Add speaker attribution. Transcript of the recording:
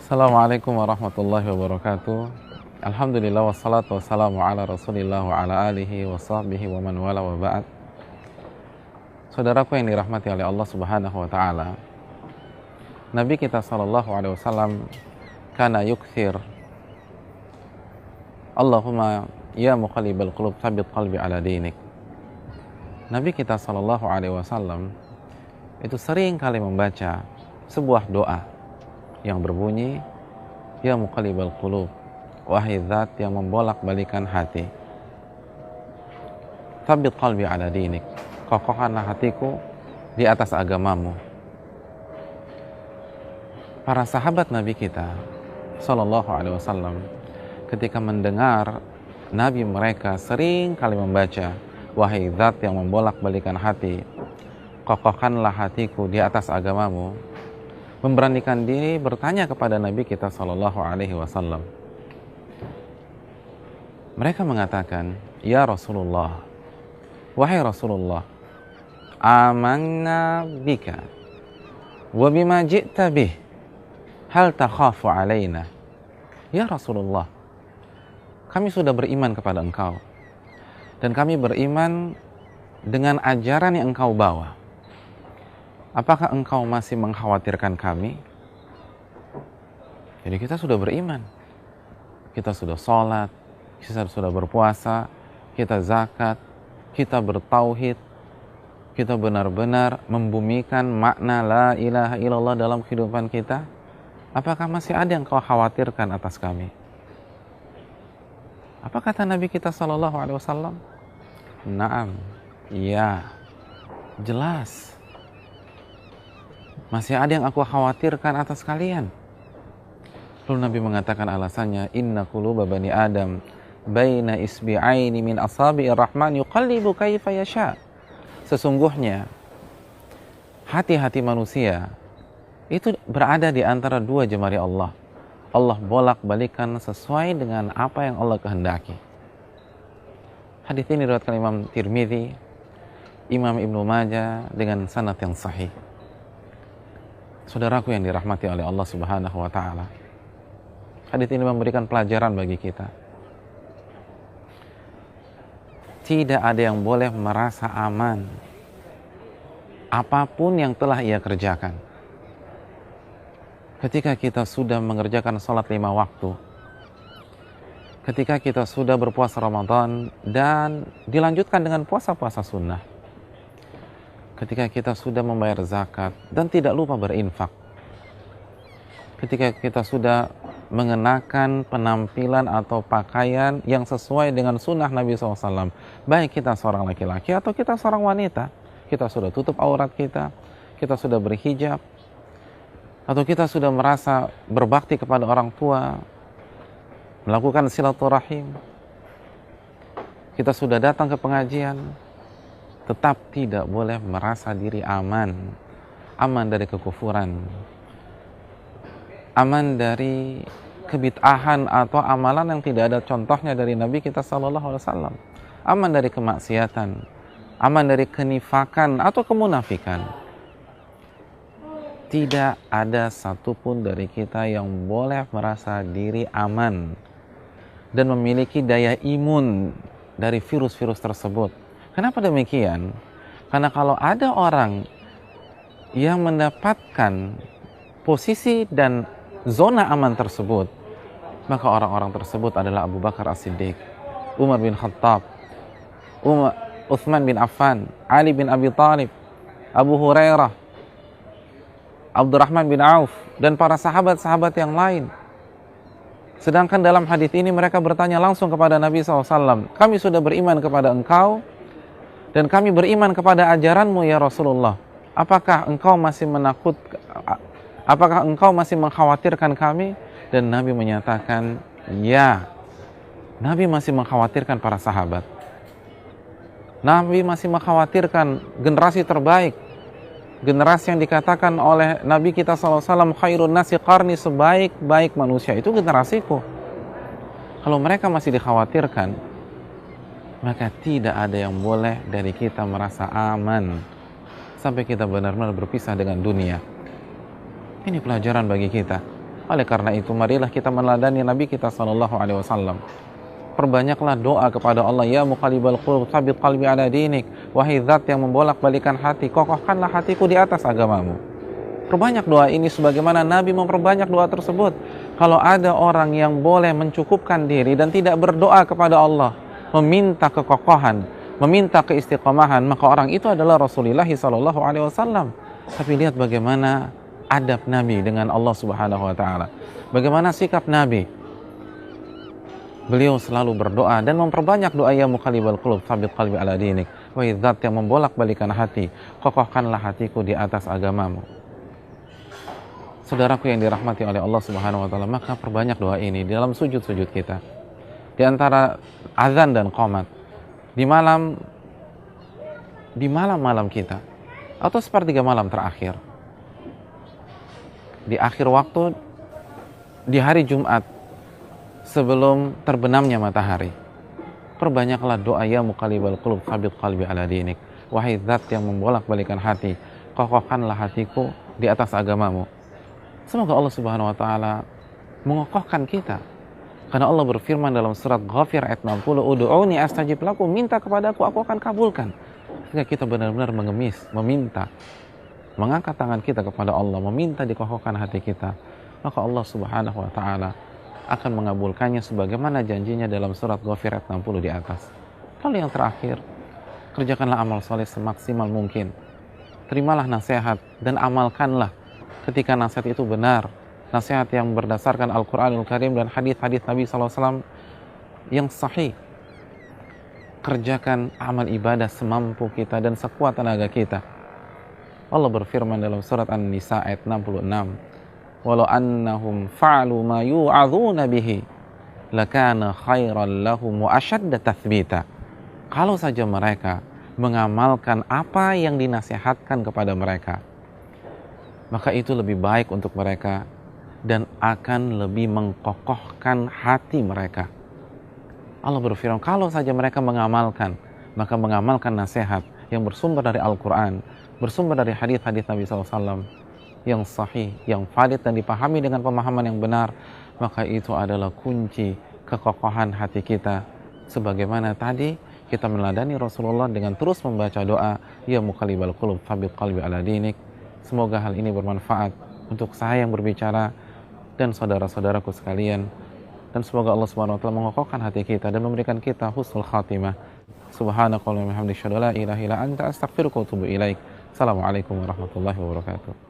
Speaker 1: Assalamualaikum warahmatullahi wabarakatuh. Alhamdulillah wassalatu wassalamu ala rasulillah wa ala alihi wa sahbihi wa man wala wa ba'd. Saudaraku yang dirahmati oleh Allah subhanahu wa ta'ala, Nabi kita sallallahu alaihi wasallam kana yukthir Allahumma ya muqallibal qulub tsabbit qalbi ala dinik. Nabi kita sallallahu alaihi wasallam itu sering kali membaca sebuah doa yang berbunyi, ya muqallibal qulub, wahai zat yang membolak-balikan hati, tsabbit qalbi ala dinik, kokohkanlah hatiku di atas agamamu. Para sahabat Nabi kita sallallahu alaihi wasallam ketika mendengar Nabi mereka sering kali membaca, wahai zat yang membolak-balikan hati, kokohkanlah hatiku di atas agamamu, memberanikan diri bertanya kepada Nabi kita sallallahu alaihi wasallam. Mereka mengatakan, ya Rasulullah, wahai Rasulullah, amanna bika wa bima ji'ta bih, hal takhafu alaina. Ya Rasulullah, kami sudah beriman kepada engkau dan kami beriman dengan ajaran yang engkau bawa. Apakah engkau masih mengkhawatirkan kami? Jadi kita sudah beriman, kita sudah sholat, kita sudah berpuasa, kita zakat, kita bertauhid, kita benar-benar membumikan makna la ilaha illallah dalam kehidupan kita. Apakah masih ada yang kau khawatirkan atas kami? Apa kata Nabi kita sallallahu alaihi wasallam? Naam, ya, jelas. Masih ada yang aku khawatirkan atas kalian. Lalu Nabi mengatakan alasannya, inna quluba bani Adam baina isbi'aini min asabi'ir rahman yuqallibu kaifa yasha. Sesungguhnya hati-hati manusia itu berada di antara dua jemari Allah. Allah bolak-balikan sesuai dengan apa yang Allah kehendaki. Hadis ini diriwayatkan Imam Tirmidzi, Imam Ibnu Majah dengan sanad yang sahih. Saudaraku yang dirahmati oleh Allah subhanahu wa ta'ala, hadits ini memberikan pelajaran bagi kita. Tidak ada yang boleh merasa aman apapun yang telah ia kerjakan. Ketika kita sudah mengerjakan sholat 5 waktu, ketika kita sudah berpuasa Ramadan dan dilanjutkan dengan puasa-puasa sunnah, ketika kita sudah membayar zakat dan tidak lupa berinfak, ketika kita sudah mengenakan penampilan atau pakaian yang sesuai dengan sunnah Nabi SAW, baik kita seorang laki-laki atau kita seorang wanita, kita sudah tutup aurat kita sudah berhijab, atau kita sudah merasa berbakti kepada orang tua, melakukan silaturahim, kita sudah datang ke pengajian, tetap tidak boleh merasa diri aman dari kekufuran, aman dari kebid'ahan atau amalan yang tidak ada contohnya dari Nabi kita sallallahu alaihi wasallam, aman dari kemaksiatan, aman dari kenifakan atau kemunafikan. Tidak ada satupun dari kita yang boleh merasa diri aman dan memiliki daya imun dari virus-virus tersebut. Kenapa demikian? Karena kalau ada orang yang mendapatkan posisi dan zona aman tersebut, maka orang-orang tersebut adalah Abu Bakar As-Siddiq, Umar bin Khattab, Utsman bin Affan, Ali bin Abi Thalib, Abu Hurairah, Abdurrahman bin Auf, dan para sahabat-sahabat yang lain. Sedangkan dalam hadis ini mereka bertanya langsung kepada Nabi SAW, kami sudah beriman kepada engkau dan kami beriman kepada ajaranmu ya Rasulullah. Apakah engkau masih mengkhawatirkan kami? Dan Nabi menyatakan, ya. Nabi masih mengkhawatirkan para sahabat. Nabi masih mengkhawatirkan generasi terbaik, generasi yang dikatakan oleh Nabi kita SAW, khairun nasi qarni, sebaik-baik manusia itu generasiku. Kalau mereka masih dikhawatirkan, maka tidak ada yang boleh dari kita merasa aman sampai kita benar-benar berpisah dengan dunia. Ini pelajaran bagi kita. Oleh karena itu, marilah kita meneladani Nabi kita sallallahu alaihi wasallam. Perbanyaklah doa kepada Allah, ya muqallibal qulub tsabbit qalbi ala dinik. Wahai zat yang membolak-balikan hati, kokohkanlah hatiku di atas agamamu. Perbanyak doa ini sebagaimana Nabi memperbanyak doa tersebut. Kalau ada orang yang boleh mencukupkan diri dan tidak berdoa kepada Allah, meminta kekokohan, meminta keistiqomahan, maka orang itu adalah Rasulullah sallallahu alaihi wasallam. Tapi lihat bagaimana adab Nabi dengan Allah Subhanahu wa taala. Bagaimana sikap Nabi? Beliau selalu berdoa dan memperbanyak doa, ya muqallibal qulub tsabbit qalbi ala dinik. Wahai zat yang membolak-balikan hati, kokohkanlah hatiku di atas agamamu. Saudaraku yang dirahmati oleh Allah Subhanahu wa taala, maka perbanyak doa ini di dalam sujud-sujud kita. Di antara azan dan qomat, di malam-malam kita, atau sepertiga malam terakhir, di akhir waktu, di hari Jumat sebelum terbenamnya matahari, perbanyaklah doa, ya muqallibal qulub tsabbit qalbi ala dinik. Wahai zat yang membolak-balikan hati, kokohkanlah hatiku di atas agamamu. Semoga Allah Subhanahu wa taala mengokohkan kita. Karena Allah berfirman dalam surat Ghafir ayat 60, ud'uni astajib lakum, minta kepadaku, aku akan kabulkan. Ketika kita benar-benar mengemis, meminta, mengangkat tangan kita kepada Allah, meminta dikokohkan hati kita, maka Allah Subhanahu wa taala akan mengabulkannya sebagaimana janjinya dalam surat Ghafir ayat 60 di atas. Lalu yang terakhir, kerjakanlah amal soleh semaksimal mungkin. Terimalah nasihat dan amalkanlah ketika nasihat itu benar, nasihat yang berdasarkan Al-Quranul Karim dan hadis-hadis Nabi SAW yang sahih. Kerjakan amal ibadah semampu kita dan sekuat tenaga kita. Allah berfirman dalam surat An-Nisa ayat 66, walau annahum fa'alu ma yu'adzuna bihi lakana khairan lahum wa ashadda tathbita. Kalau saja mereka mengamalkan apa yang dinasihatkan kepada mereka, maka itu lebih baik untuk mereka dan akan lebih mengkokohkan hati mereka. Allah berfirman, kalau saja mereka mengamalkan, maka mengamalkan nasihat yang bersumber dari Al-Quran, bersumber dari hadis-hadis Nabi SAW yang sahih, yang valid dan dipahami dengan pemahaman yang benar, maka itu adalah kunci kekokohan hati kita. Sebagaimana tadi kita meneladani Rasulullah dengan terus membaca doa, ya muqallibal qulub tsabbit qalbi ala dinik. Semoga hal ini bermanfaat untuk saya yang berbicara dan saudara-saudaraku sekalian, dan semoga Allah Subhanahu wa taala mengokohkan hati kita dan memberikan kita husnul khatimah. Subhanakallahumma wa bihamdika, asyhadu an la ilaha illa anta, astaghfiruka wa atubu ilaik. Assalamualaikum warahmatullahi wabarakatuh.